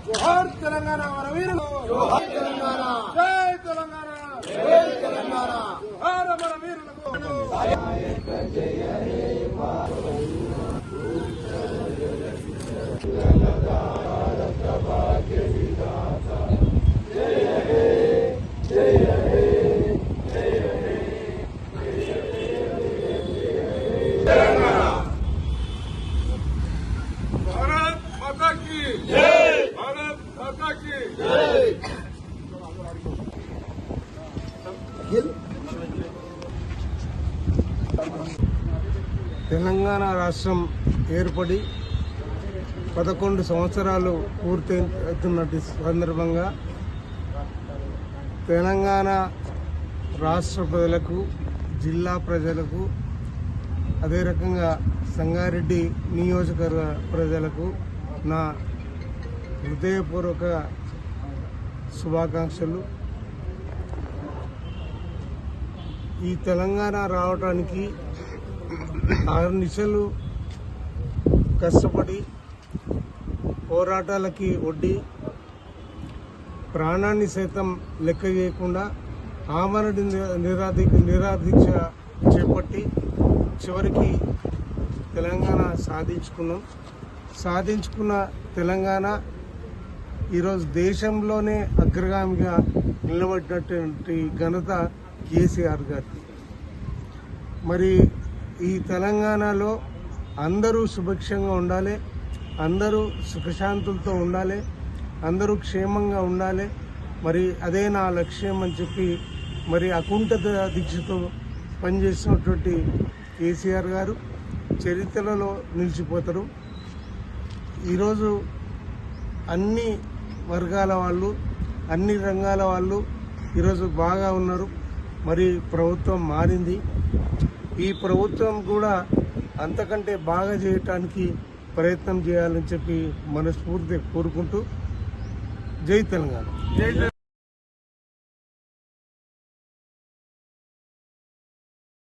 జోహార్ తెలంగాణ వరవీరులు, జోహార్ తెలంగాణ, జై తెలంగాణ, జై తెలంగాణ, జోహార్ వరవీరులకు. జయ హే జయ హే తెలంగాణ. భారత్ మాతా కీ జై, భారత్ మాతా కీ జై. తెలంగాణ రాష్ట్రం ఏర్పడి 11 సంవత్సరాలు పూర్తవుతున్నటి సందర్భంగా తెలంగాణ రాష్ట్ర ప్రజలకు, జిల్లా ప్రజలకు, అదే రకంగా సంగారెడ్డి నియోజకవర్గ ప్రజలకు నా హృదయపూర్వక శుభాకాంక్షలు. ఈ తెలంగాణ రావడానికి 6 నిశలు కష్టపడి పోరాటాలకి ఒడ్డి ప్రాణాన్ని సైతం లెక్క చేయకుండా ఆమరణ నిరాదీక్ష చేపట్టి చివరికి తెలంగాణ సాధించుకున్న తెలంగాణ ఈరోజు దేశంలోనే అగ్రగామిగా నిలబడినటువంటి ఘనత కేసీఆర్ గారికి. మరి ఈ తెలంగాణలో అందరూ సుభిక్షంగా ఉండాలి, అందరూ సుఖశాంతులతో ఉండాలి, అందరూ క్షేమంగా ఉండాలి. మరి అదే నా లక్ష్యం అని చెప్పి మరి అకుంఠిత దీక్షతో పనిచేసినటువంటి కేసీఆర్ గారు చరిత్రలో నిలిచిపోతారు. ఈరోజు అన్ని వర్గాల వాళ్ళు, అన్ని రంగాల వాళ్ళు ఈరోజు బాగా ఉన్నారు. మరి ప్రభుత్వం మారింది. ఈ ప్రభుత్వం కూడా అంతకంటే బాగా చేయటానికి ప్రయత్నం చేయాలని చెప్పి మనస్ఫూర్తిగా కోరుకుంటూ జై తెలంగాణ.